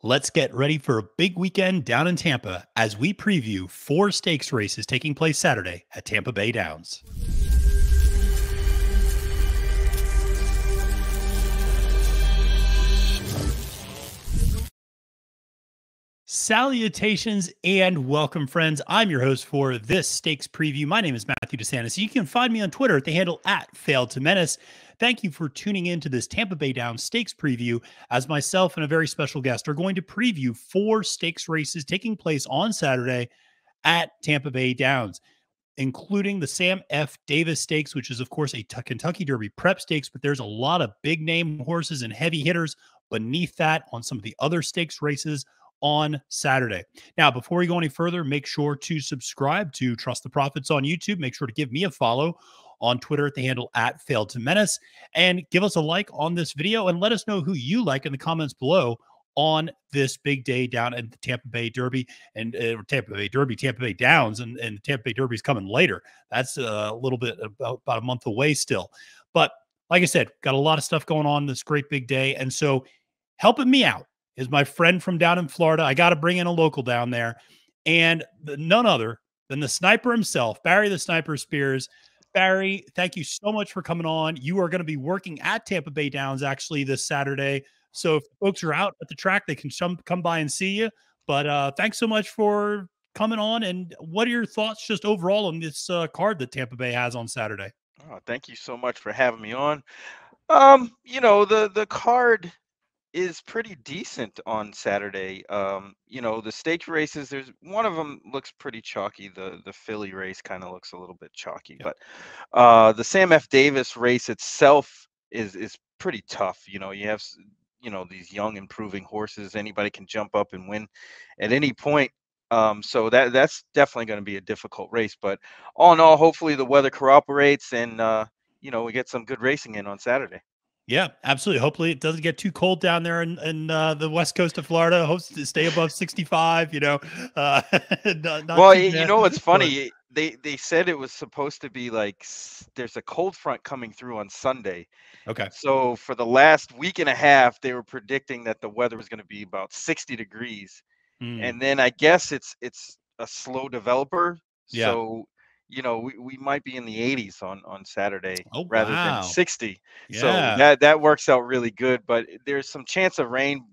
Let's get ready for a big weekend down in Tampa as we preview 4 stakes races taking place Saturday at Tampa Bay Downs. Salutations and welcome, friends. I'm your host for this stakes preview. My name is Matthew DeSantis. You can find me on Twitter at the handle @FailedToMenace. Thank you for tuning in to this Tampa Bay Downs stakes preview, as myself and a very special guest are going to preview 4 stakes races taking place on Saturday at Tampa Bay Downs, including the Sam F. Davis Stakes, which is, of course, a Kentucky Derby prep stakes, but there's a lot of big name horses and heavy hitters beneath that on some of the other stakes races on Saturday. Now, before we go any further, make sure to subscribe to Trust the Profits on YouTube. Make sure to give me a follow on Twitter at the handle @FailedToMenace, and give us a like on this video and let us know who you like in the comments below on this big day down at the Tampa Bay Derby and Tampa Bay Downs, and the Tampa Bay Derby is coming later. That's a little bit about a month away still. But like I said, got a lot of stuff going on this great big day. And so helping me out is my friend from down in Florida. I got to bring in a local down there, and none other than the sniper himself, Barry the Sniper Spears. Barry, thank you so much for coming on. You are going to be working at Tampa Bay Downs actually this Saturday. So if folks are out at the track, they can come by and see you. But thanks so much for coming on. And what are your thoughts just overall on this card that Tampa Bay has on Saturday? Oh, thank you so much for having me on. The card is pretty decent on Saturday. The stakes races, there's one of them looks pretty chalky. The Philly race kind of looks a little bit chalky, Yep. but the Sam F. Davis race itself is pretty tough. You have these young improving horses. Anybody can jump up and win at any point. So that's definitely going to be a difficult race. But all in all, hopefully the weather cooperates and we get some good racing in on Saturday. Yeah, absolutely. Hopefully it doesn't get too cold down there in the west coast of Florida. Hopes to stay above 65, not Well, too bad. what's But funny? They said it was supposed to be like there's a cold front coming through on Sunday. okay. So for the last week and a half, they were predicting that the weather was going to be about 60 degrees. Mm, And then I guess it's a slow developer. yeah. So, we might be in the 80s on Saturday Oh, rather than wow. 60. So Yeah. that works out really good. But there's some chance of rain,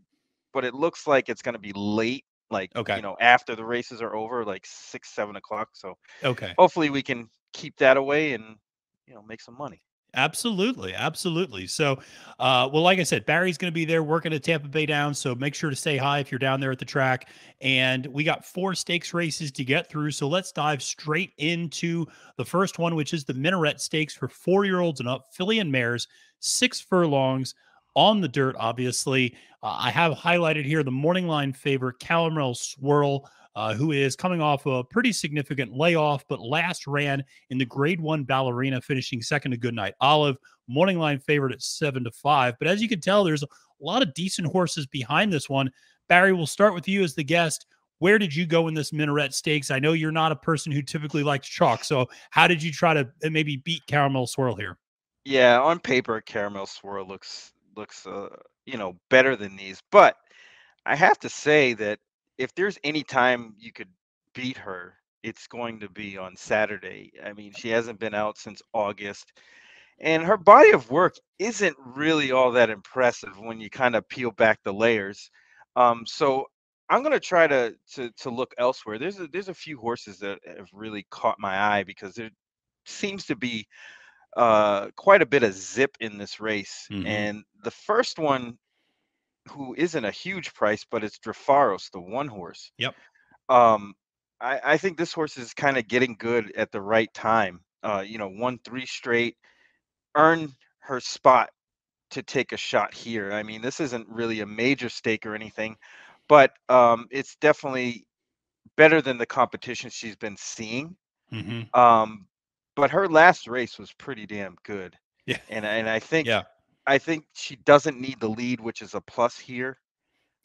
but it looks like it's going to be late, like, Okay. after the races are over, like 6, 7 o'clock. So Okay. hopefully we can keep that away and, make some money. Absolutely, absolutely. So, well, like I said, Barry's going to be there working at Tampa Bay Downs. So make sure to say hi if you're down there at the track. And we got 4 stakes races to get through. So let's dive straight into the first one, which is the Minaret Stakes for 4-year-olds and up, filly and mares, 6 furlongs on the dirt. Obviously, I have highlighted here the morning line favorite, Caramel Swirl. Who is coming off a pretty significant layoff, but last ran in the Grade 1 Ballerina, finishing second to Goodnight Olive. Morning line favorite at 7-5. But as you can tell, there's a lot of decent horses behind this one. Barry, we'll start with you as the guest. Where did you go in this Minaret Stakes? I know you're not a person who typically likes chalk, so how did you try to maybe beat Caramel Swirl here? Yeah, on paper, Caramel Swirl looks better than these, but I have to say that if there's any time you could beat her, it's going to be on Saturday. I mean, she hasn't been out since August, and her body of work isn't really all that impressive when you kind of peel back the layers. So I'm going to try to look elsewhere. There's a few horses that have really caught my eye because there seems to be quite a bit of zip in this race. Mm-hmm. And the first one, who isn't a huge price, but it's Drafaros, the one horse. Yep. Um, I think this horse is kind of getting good at the right time. Won 3 straight, earned her spot to take a shot here. I mean, this isn't really a major stake or anything, but it's definitely better than the competition she's been seeing. Mm-hmm. Um, but her last race was pretty damn good, Yeah. and I think Yeah. I think she doesn't need the lead, which is a plus here.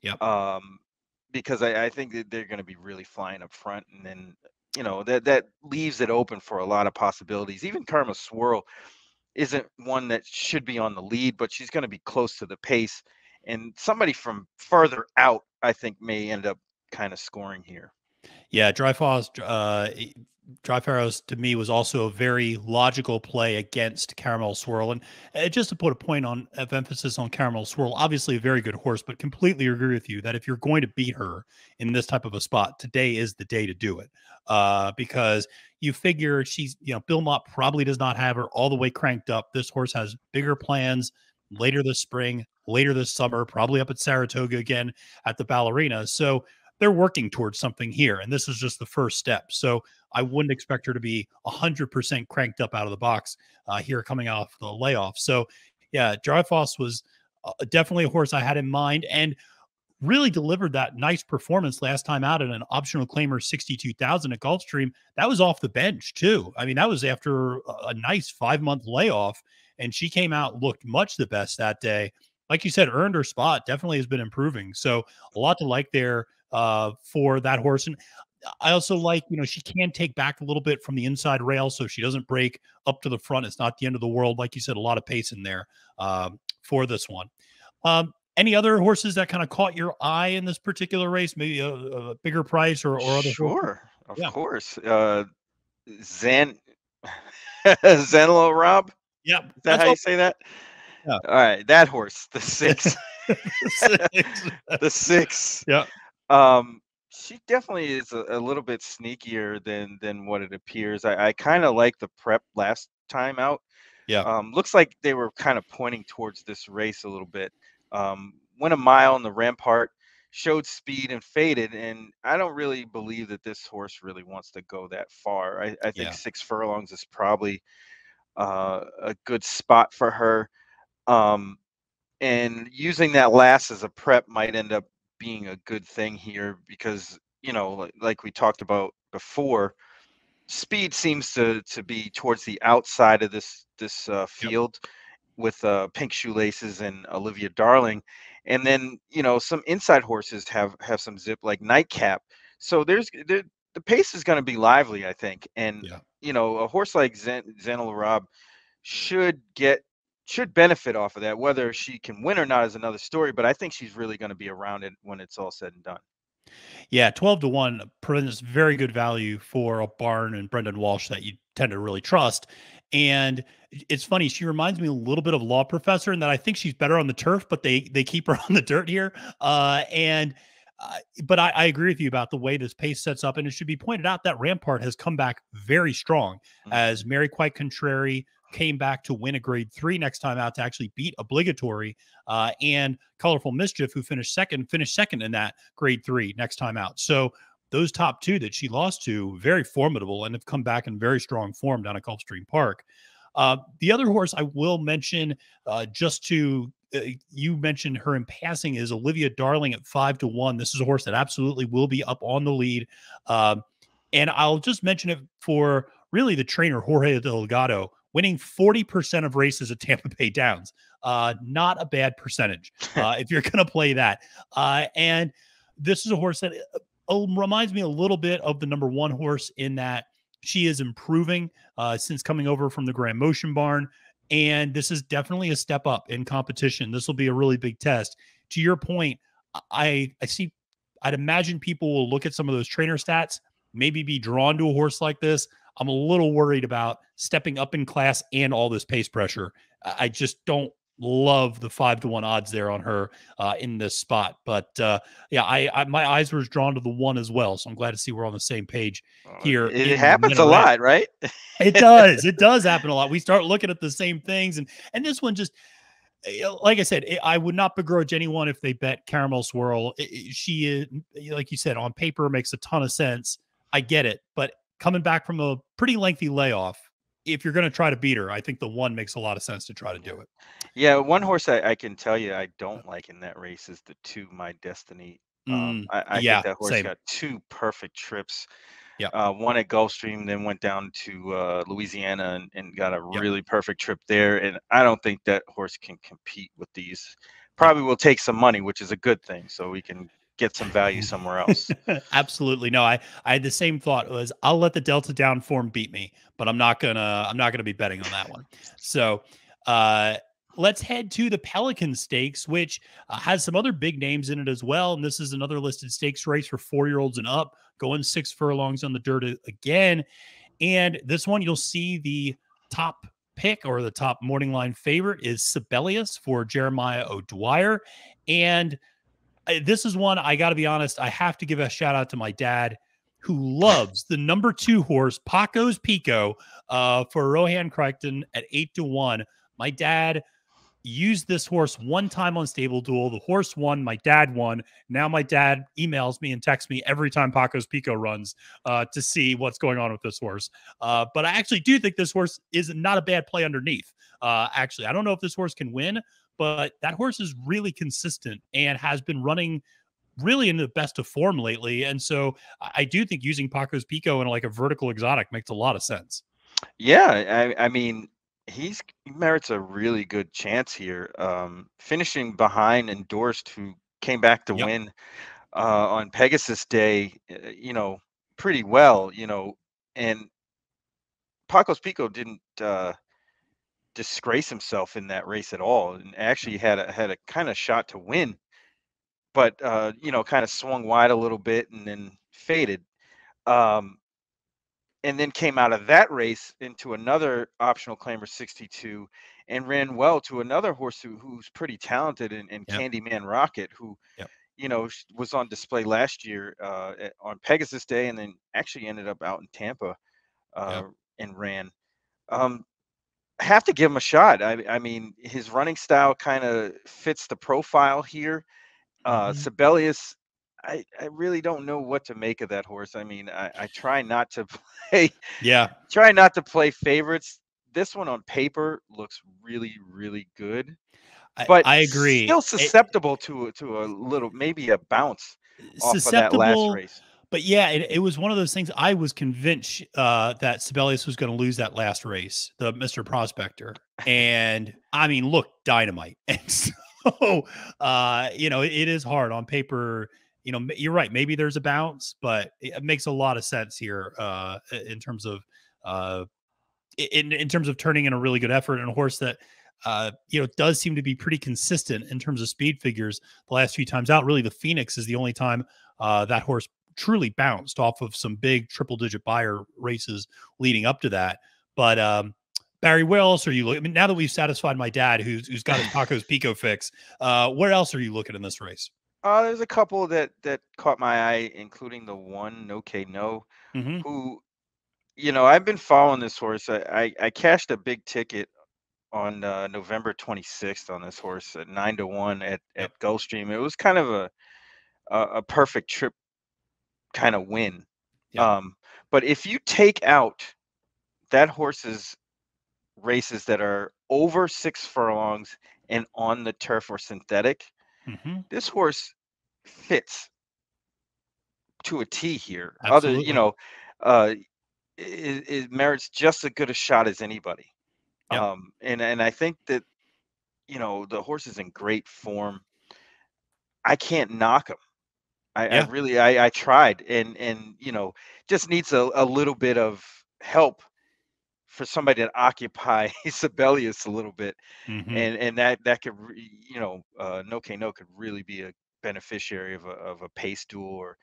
Yep. Um, because I think that they're going to be really flying up front, and then that leaves it open for a lot of possibilities. Even Karma Swirl isn't one that should be on the lead, but she's going to be close to the pace, and somebody from further out, I think, may end up kind of scoring here. Yeah, Dry Pharaohs to me was also a very logical play against Caramel Swirl. And just to put a point of emphasis on Caramel Swirl, obviously a very good horse, but completely agree with you that if you're going to beat her in this type of a spot, today is the day to do it. Because you figure Bill Mott probably does not have her all the way cranked up. This horse has bigger plans later this spring, later this summer, probably up at Saratoga again at the Ballerina. So they're working towards something here, and this is just the first step. So I wouldn't expect her to be 100% cranked up out of the box here coming off the layoff. So yeah, Dryfoss was definitely a horse I had in mind, and really delivered that nice performance last time out in an optional claimer 62,000 at Gulfstream. That was off the bench too. I mean, that was after a nice 5-month layoff, and she came out, looked much the best that day. Like you said, earned her spot, definitely has been improving. So a lot to like there for that horse. And I also like, she can take back a little bit from the inside rail, so she doesn't break up to the front. It's not the end of the world. Like you said, a lot of pace in there for this one. Any other horses that kind of caught your eye in this particular race? Maybe a bigger price or other horses? Sure, of course. Zenilo Rob? Yeah. Is that how you say that? Yeah. All right, that horse, the 6. The 6. Yeah. She definitely is a little bit sneakier than what it appears. I kind of like the prep last time out. Yeah. Looks like they were kind of pointing towards this race a little bit. Went a mile on the Rampart, showed speed and faded, and I don't really believe that this horse really wants to go that far. I think 6 furlongs is probably a good spot for her. And using that last as a prep might end up being a good thing here because, like we talked about before, speed seems to be towards the outside of this field with Pink Shoelaces and Olivia Darling. And then, some inside horses have some zip like Nightcap. So the pace is going to be lively, I think. And, a horse like Zenil Rob should benefit off of that. Whether she can win or not is another story, but I think she's really going to be around it when it's all said and done. Yeah, 12-1 presents very good value for a Barn and Brendan Walsh that you tend to really trust. And it's funny, she reminds me a little bit of Law Professor in that I think she's better on the turf, but they keep her on the dirt here. But I agree with you about the way this pace sets up. And it should be pointed out that Rampart has come back very strong as Mary Quite Contrary came back to win a grade 3 next time out to actually beat Obligatory, and Colorful Mischief, who finished second in that grade 3 next time out. So those top 2 that she lost to, very formidable and have come back in very strong form down at Gulfstream Park. The other horse I will mention, you mentioned her in passing, is Olivia Darling at 5-1. This is a horse that absolutely will be up on the lead. And I'll just mention it for really the trainer, Jorge Delgado, winning 40% of races at Tampa Bay Downs. Not a bad percentage if you're going to play that. And this is a horse that reminds me a little bit of the number 1 horse in that she is improving since coming over from the Grand Motion Barn. And this is definitely a step up in competition. This will be a really big test. To your point, I'd imagine people will look at some of those trainer stats, maybe be drawn to a horse like this. I'm a little worried about stepping up in class and all this pace pressure. I just don't love the 5-1 odds there on her in this spot. But I my eyes were drawn to the 1 as well. So I'm glad to see we're on the same page here. It happens a lot, right? It does. It does happen a lot. We start looking at the same things. And this one just, like I said, I would not begrudge anyone if they bet Caramel Swirl. She is, like you said, on paper makes a ton of sense. I get it. But coming back from a pretty lengthy layoff, if you're going to try to beat her, I think the 1 makes a lot of sense to try to do it. Yeah, one horse I can tell you I don't like in that race is the 2 My Destiny. I think that horse got 2 perfect trips. Yeah. One at Gulfstream, then went down to Louisiana and got a really perfect trip there. And I don't think that horse can compete with these. Probably will take some money, which is a good thing, so we can get some value somewhere else. Absolutely. No, I had the same thought. Was I'll let the Delta down form beat me, but I'm not gonna be betting on that one. So let's head to the Pelican Stakes, which has some other big names in it as well. And this is another listed stakes race for 4-year-olds and up, going 6 furlongs on the dirt again. And this one, you'll see the top pick or the top morning line favorite is Sibelius for Jeremiah O'Dwyer. And this is one, I got to be honest, I have to give a shout out to my dad, who loves the number 2 horse, Paco's Pico, for Rohan Crichton at 8-1. My dad used this horse one time on Stable Duel. The horse won. My dad won. Now my dad emails me and texts me every time Paco's Pico runs to see what's going on with this horse. But I actually do think this horse is not a bad play underneath. Actually, I don't know if this horse can win, but that horse is really consistent and has been running really in the best of form lately. And so I do think using Paco's Pico in like a vertical exotic makes a lot of sense. Yeah, I mean, he merits a really good chance here. Finishing behind Endorsed, who came back to win on Pegasus Day, pretty well, and Paco's Pico didn't disgrace himself in that race at all, and actually had a kind of shot to win, but kind of swung wide a little bit and then faded. And then came out of that race into another optional claimer 62 and ran well to another horse who's pretty talented in Candyman Rocket, who was on display last year on Pegasus Day, and then actually ended up out in Tampa and ran. Have to give him a shot. I mean, his running style kind of fits the profile here. Sibelius, I really don't know what to make of that horse. I mean, I try not to play try not to play favorites. This one on paper looks really, really good. But I agree. Still susceptible to a little, maybe a bounce off of that last race. But yeah, it was one of those things. I was convinced that Sibelius was going to lose that last race, the Mr. Prospector. And I mean, look, dynamite. And so, it is hard on paper. You're right. Maybe there's a bounce, but it makes a lot of sense here in terms of in terms of turning in a really good effort and a horse that does seem to be pretty consistent in terms of speed figures the last few times out. Really, the Phoenix is the only time that horse truly bounced off of some big triple-digit buyer races leading up to that. But Barry, where else are you looking? I mean, now that we've satisfied my dad, who's got his Paco's Pico fix, where else are you looking in this race? There's a couple that caught my eye, including the one No K No, who, I've been following this horse. I cashed a big ticket on November 26th on this horse at 9-1 at Gulfstream. It was kind of a perfect trip kind of win. But if you take out that horse's races that are over 6 furlongs and on the turf or synthetic, this horse fits to a T here. Absolutely. It merits just as good a shot as anybody. And I think that the horse is in great form. I can't knock him. I tried, and just needs a little bit of help for somebody to occupy Sibelius a little bit, and that could No K No could really be a beneficiary of a pace duel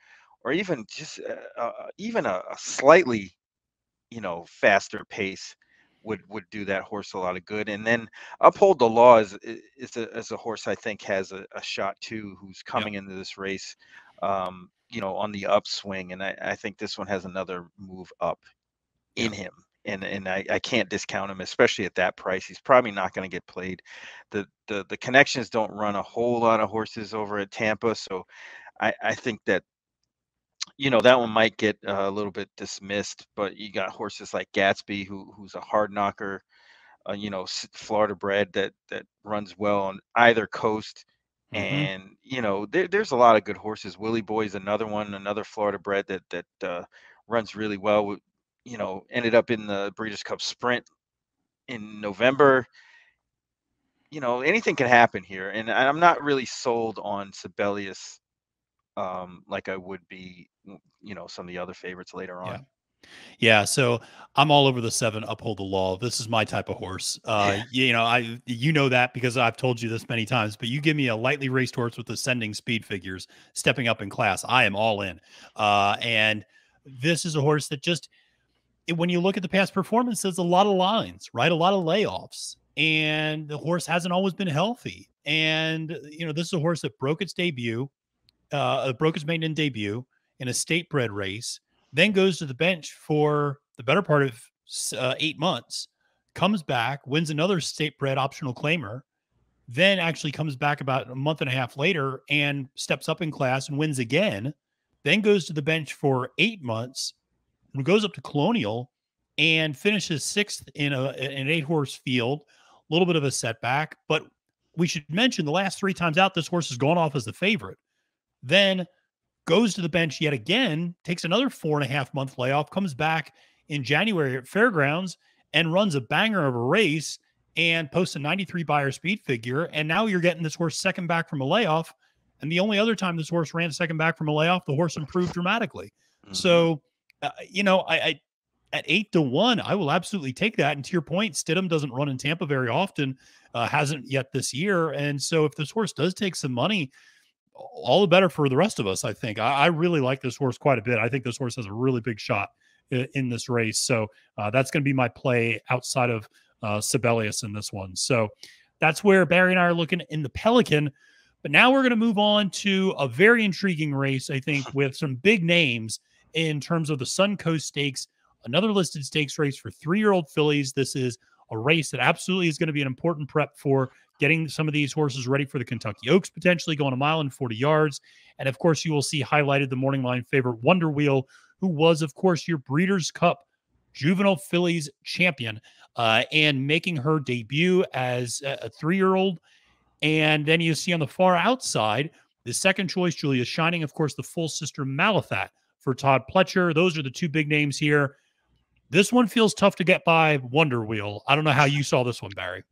or even just even a slightly faster pace would do that horse a lot of good. And then Uphold the Law is a horse I think has a shot too, who's coming into this race on the upswing, and I think this one has another move up in him, and I can't discount him, especially at that price. He's probably not going to get played. The connections don't run a whole lot of horses over at Tampa, so I think that that one might get a little bit dismissed. But you got horses like Gatsby, who's a hard knocker, Florida bred that runs well on either coast. And there's a lot of good horses. Willie Boy's another one, another Florida bred that runs really well. Ended up in the Breeders' Cup Sprint in November. Anything can happen here, and I'm not really sold on Sibelius like I would be, some of the other favorites later on. Yeah, so I'm all over the 7 Uphold the Law. This is my type of horse. You know that because I've told you this many times, but you give me a lightly raced horse with ascending speed figures stepping up in class, I am all in. And this is a horse that just when you look at the past performances, a lot of lines, right? A lot of layoffs. And the horse hasn't always been healthy. And this is a horse that broke its maiden debut in a state bred race, then goes to the bench for the better part of 8 months, comes back, wins another state bred optional claimer, then actually comes back about a month and a half later and steps up in class and wins again, then goes to the bench for 8 months, goes up to Colonial and finishes sixth in an 8-horse field. A little bit of a setback, but we should mention the last 3 times out, this horse has gone off as the favorite. Then goes to the bench yet again, takes another 4.5-month layoff, comes back in January at Fairgrounds and runs a banger of a race and posts a 93 Beyer speed figure. And now you're getting this horse second back from a layoff. And the only other time this horse ran second back from a layoff, the horse improved dramatically. Mhm. So, I at 8-1, I will absolutely take that. And to your point, Stidham doesn't run in Tampa very often, hasn't yet this year. And so if this horse does take some money, all the better for the rest of us, I think. I really like this horse quite a bit. I think this horse has a really big shot in this race. So that's going to be my play outside of Sibelius in this one. So that's where Barry and I are looking in the Pelican. But now we're going to move on to a very intriguing race, I think, with some big names in terms of the Suncoast Stakes, another listed stakes race for 3-year-old fillies. This is a race that absolutely is going to be an important prep for getting some of these horses ready for the Kentucky Oaks, potentially going 1 mile and 40 yards. And of course, you will see highlighted the morning line favorite Wonder Wheel, who was, of course, your Breeders' Cup Juvenile Fillies champion and making her debut as a 3-year-old. And then you see on the far outside, the second choice, Julia Shining, of course, the full sister Malathat for Todd Pletcher. Those are the 2 big names here. This one feels tough to get by Wonder Wheel. I don't know how you saw this one, Barry.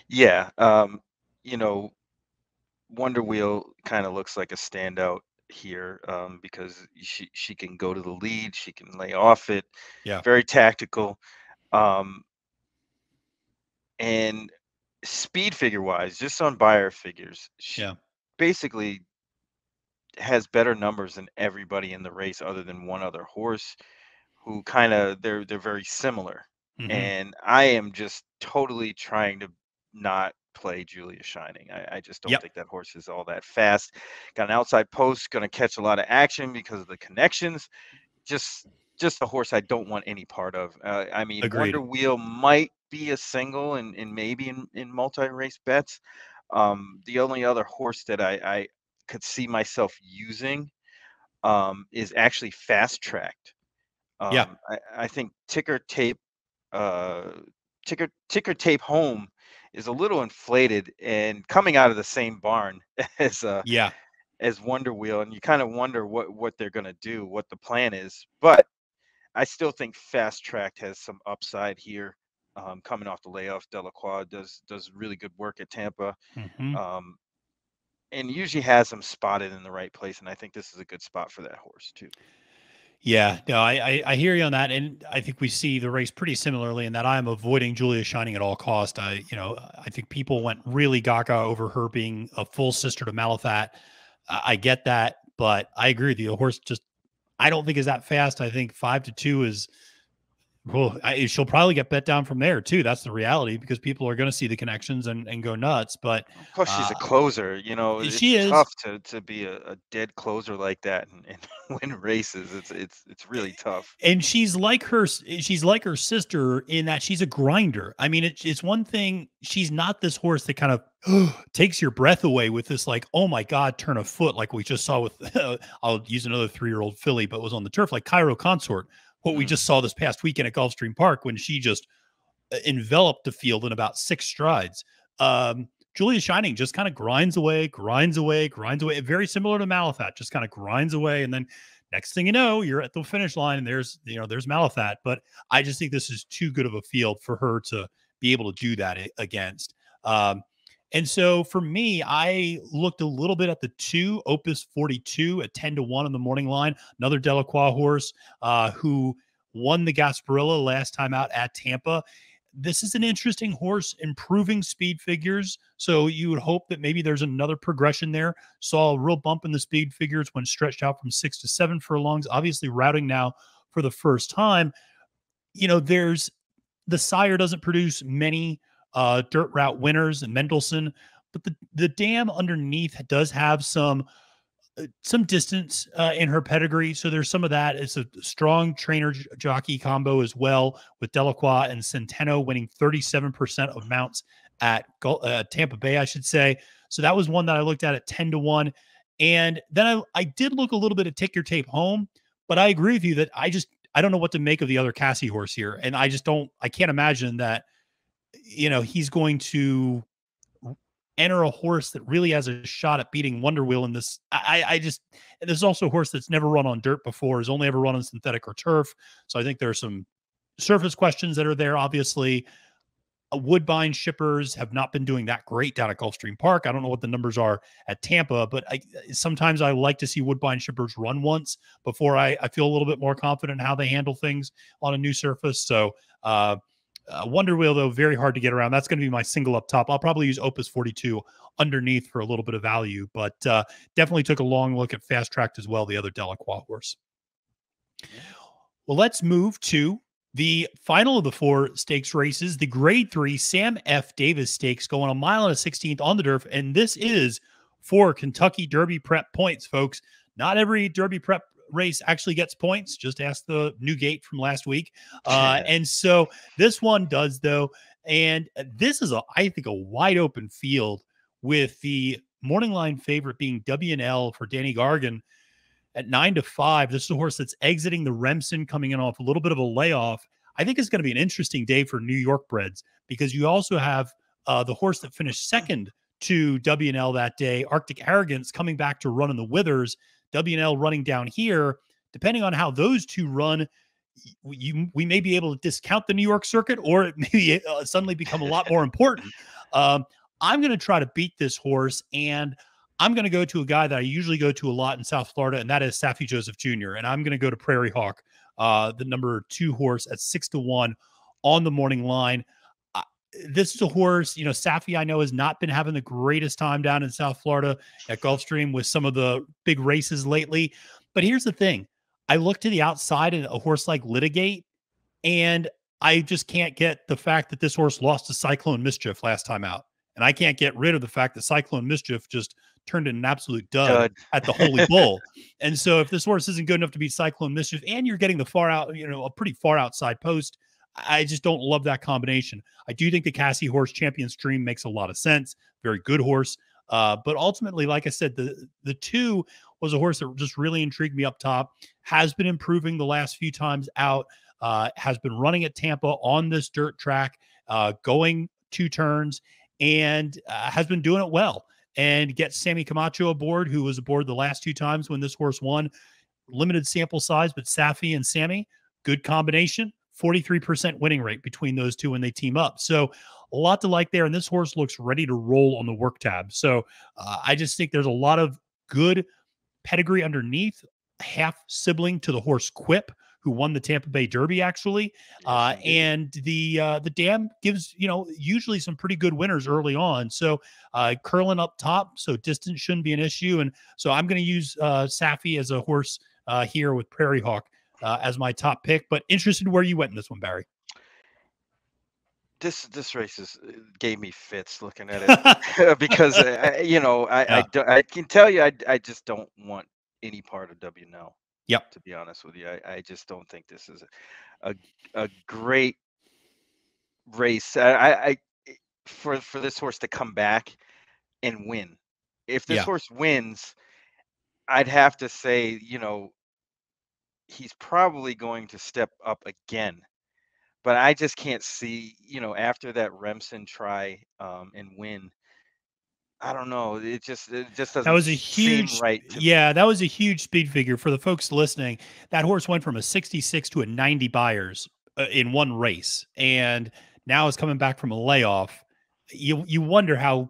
Yeah, Wonder Wheel kind of looks like a standout here because she can go to the lead, she can lay off it, Yeah. very tactical, and speed figure wise, just on Beyer figures, she basically has better numbers than everybody in the race, other than one other horse, who kind of they're very similar. And I am just totally trying to not play Julia Shining. I just don't think that horse is all that fast. Got an outside post, going to catch a lot of action because of the connections. Just a horse I don't want any part of. I mean, Agreed. Wonder Wheel might be a single and maybe in multi-race bets. The only other horse that I could see myself using is actually Fast Tracked. I think Ticker Tape Home is a little inflated and coming out of the same barn as Wonder Wheel, and you kind of wonder what they're going to do, what the plan is. But I still think Fast Tracked has some upside here. Coming off the layoff, Delacroix does really good work at Tampa, and usually has them spotted in the right place. And I think this is a good spot for that horse too. Yeah, no, I hear you on that, and I think we see the race pretty similarly in that I am avoiding Julia Shining at all cost. I think people went really gaga over her being a full sister to Malathat. I get that, but I agree with you. The horse just I don't think is that fast. I think 5-2 is. Well, she'll probably get bet down from there too. That's the reality because people are going to see the connections and go nuts. But plus, she's a closer. She it's is tough to be a dead closer like that and win races. It's really tough. And she's like her sister in that she's a grinder. I mean, it's one thing. She's not this horse that kind of takes your breath away with this like, oh my God, turn of foot like we just saw with. I'll use another 3-year-old filly, but was on the turf like Cairo Consort. What we just saw this past weekend at Gulfstream Park when she just enveloped the field in about 6 strides. Julia Shining just kind of grinds away. Very similar to Malathat, just kind of grinds away. And then next thing you know, you're at the finish line and there's Malathat. But I just think this is too good of a field for her to be able to do that against. And so for me, I looked a little bit at the 2 Opus 42 at 10-1 on the morning line, another Delacroix horse who won the Gasparilla last time out at Tampa. This is an interesting horse, improving speed figures. So you would hope that maybe there's another progression there. Saw a real bump in the speed figures when stretched out from 6 to 7 furlongs, obviously routing now for the first time. There's the sire doesn't produce many dirt route winners and Mendelssohn, but the dam underneath does have some distance in her pedigree. So there's some of that. It's a strong trainer jockey combo as well, with Delacroix and Centeno winning 37% of mounts at Tampa Bay, I should say. So that was one that I looked at 10-1. And then I did look a little bit at Tick Your Tape Home, but I agree with you that I don't know what to make of the other Cassie horse here. And I can't imagine that, he's going to enter a horse that really has a shot at beating Wonder Wheel in this. And this is also a horse that's never run on dirt before, has only ever run on synthetic or turf. So I think there are some surface questions that are there. Obviously, Woodbine shippers have not been doing that great down at Gulfstream Park. I don't know what the numbers are at Tampa, but sometimes I like to see Woodbine shippers run once before I feel a little bit more confident in how they handle things on a new surface. So, Wonder Wheel, though, very hard to get around. That's going to be my single up top. I'll probably use Opus 42 underneath for a little bit of value, but definitely took a long look at Fast Tracked as well, the other Delacroix horse. Well, let's move to the final of the 4 stakes races, the Grade 3 Sam F. Davis Stakes, going a mile and a 16th on the turf. And this is for Kentucky Derby Prep points, folks. Not every Derby Prep race actually gets points. Just ask the Newgate from last week. And so this one does, though. And this is, I think, a wide open field, with the morning line favorite being WNL for Danny Gargan at 9-5. This is a horse that's exiting the Remsen, coming in off a little bit of a layoff. I think it's going to be an interesting day for New York breds, because you also have the horse that finished second to WNL that day, Arctic Arrogance, coming back to run in the Withers. WNL running down here. Depending on how those two run, we may be able to discount the New York circuit, or it may suddenly become a lot more important. I'm going to try to beat this horse, and I'm going to go to a guy that I usually go to a lot in South Florida, and that is Saffie Joseph Jr. And I'm going to go to Prairie Hawk, the number 2 horse at 6-1 on the morning line. This is a horse, Saffie, I know, has not been having the greatest time down in South Florida at Gulfstream with some of the big races lately. But here's the thing. I look to the outside at a horse like Litigate, and I just can't get the fact that this horse lost to Cyclone Mischief last time out. And I can't get rid of the fact that Cyclone Mischief just turned in an absolute dud at the Holy Bull. And so if this horse isn't good enough to beat Cyclone Mischief, and you're getting the far out, a pretty far outside post, I just don't love that combination. I do think the Cassie horse, Champion's Dream, makes a lot of sense. Very good horse. But ultimately, like I said, the 2 was a horse that just really intrigued me up top. Has been improving the last few times out. Has been running at Tampa on this dirt track, going 2 turns, and has been doing it well. And get Sammy Camacho aboard, who was aboard the last 2 times when this horse won. Limited sample size, but Saffie and Sammy, good combination. 43% winning rate between those two when they team up. So a lot to like there. And this horse looks ready to roll on the work tab. So I just think there's a lot of good pedigree underneath, half sibling to the horse Quip, who won the Tampa Bay Derby, actually. And the dam gives, usually some pretty good winners early on. So curling up top, so distance shouldn't be an issue. And so I'm going to use Saffie as a horse here with Prairie Hawk as my top pick. But interested in where you went in this one, Barry. This race gave me fits looking at it because I can tell you I just don't want any part of WNL. Yep. To be honest with you, I just don't think this is a great race. I for this horse to come back and win. If this horse wins, I'd have to say, he's probably going to step up again. But I just can't see, after that Remsen try and win. I don't know. It just doesn't. That was a huge, seem right. That was a huge speed figure for the folks listening. That horse went from a 66 to a 90 buyers in one race, and now is coming back from a layoff. You wonder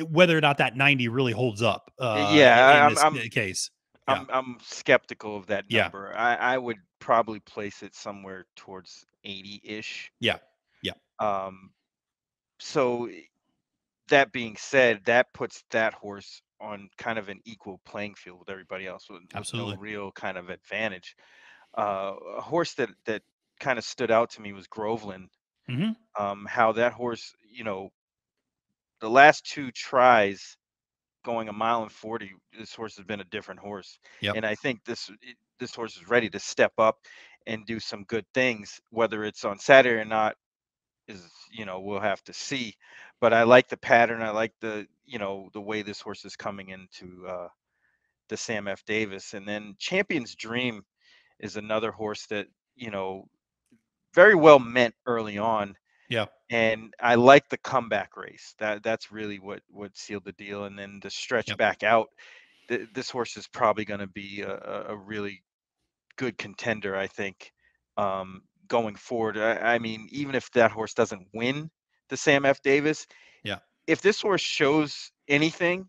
whether or not that 90 really holds up. In this case. Yeah. I'm skeptical of that Yeah. number. I would probably place it somewhere towards 80-ish. Yeah. Yeah. Um, so that being said, that puts that horse on kind of an equal playing field with everybody else with no Absolutely. real kind of advantage. A horse that kind of stood out to me was Groveland. Hmm. How that horse, the last two tries going a mile and 40, this horse has been a different horse. Yep. And I think this horse is ready to step up and do some good things. Whether it's on Saturday or not is, we'll have to see. But I like the pattern. I like the way this horse is coming into the Sam F. Davis. And then Champion's Dream is another horse that, very well meant early on. Yeah. And I like the comeback race. That's really what sealed the deal. And then the stretch Yep. back out, this horse is probably going to be a really good contender, I think, going forward. I mean, even if that horse doesn't win the Sam F. Davis, Yeah. if this horse shows anything,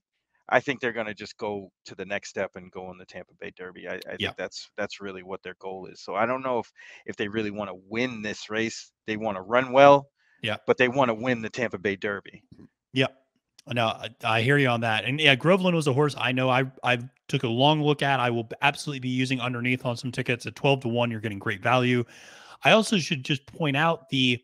I think they're going to just go to the next step and go in the Tampa Bay Derby. I Yeah. think that's really what their goal is. So I don't know if they really want to win this race. They want to run well, Yeah. but they want to win the Tampa Bay Derby. Yeah. No, I hear you on that. And yeah, Groveland was a horse I know I took a long look at. I will absolutely be using underneath on some tickets at 12-1. You're getting great value. I also should just point out the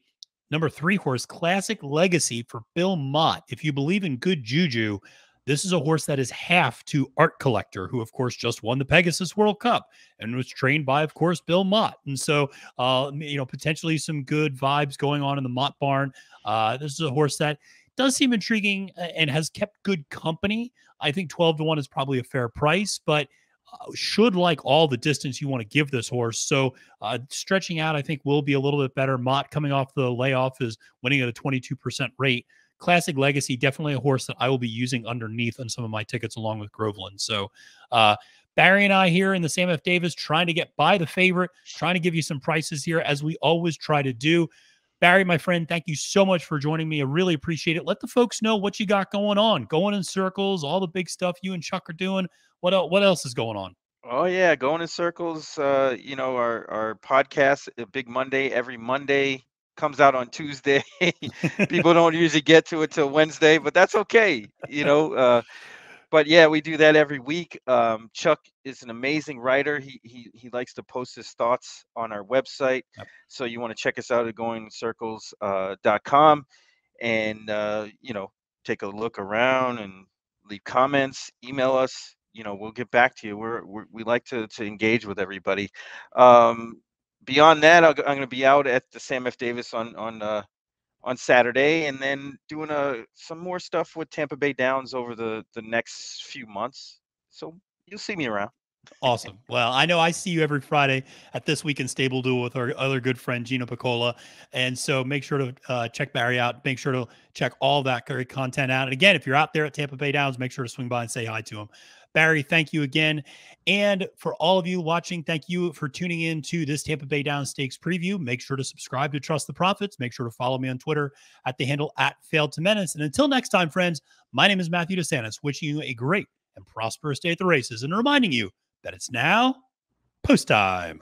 number 3 horse, Classic Legacy for Bill Mott. If you believe in good juju, this is a horse that is half to Art Collector, who of course just won the Pegasus World Cup and was trained by, of course, Bill Mott. And so, potentially some good vibes going on in the Mott barn. This is a horse that does seem intriguing and has kept good company. I think 12-1 is probably a fair price, but should like all the distance you want to give this horse. So stretching out, I think, will be a little bit better. Mott coming off the layoff is winning at a 22% rate. Classic Legacy, definitely a horse that I will be using underneath on some of my tickets along with Groveland. So Barry and I here in the Sam F. Davis trying to get by the favorite, trying to give you some prices here as we always try to do. Barry, my friend, thank you so much for joining me. I really appreciate it. Let the folks know what you got going in circles, all the big stuff you and Chuck are doing. What else is going on? Oh yeah, going in circles. Our podcast, Big Monday, every Monday comes out on Tuesday. People don't usually get to it till Wednesday, but that's okay. But yeah, we do that every week. Chuck is an amazing writer. He likes to post his thoughts on our website. Yep. So you want to check us out at goingcircles.com and take a look around and leave comments, email us. We'll get back to you. We like to engage with everybody. Beyond that, I'm going to be out at the Sam F. Davis on Saturday, and then doing some more stuff with Tampa Bay Downs over the next few months. So you'll see me around. Awesome. Well, I know I see you every Friday at This Week in Stable Duel with our other good friend, Gino Piccola. And so make sure to check Barry out. Make sure to check all that great content out. And again, if you're out there at Tampa Bay Downs, make sure to swing by and say hi to him. Barry, thank you again. And for all of you watching, thank you for tuning in to this Tampa Bay Downs Stakes preview. Make sure to subscribe to Trust the Profits. Make sure to follow me on Twitter at the handle @FailedToMenace. And until next time, friends, my name is Matthew DeSantis, wishing you a great and prosperous day at the races and reminding you that it's now post time.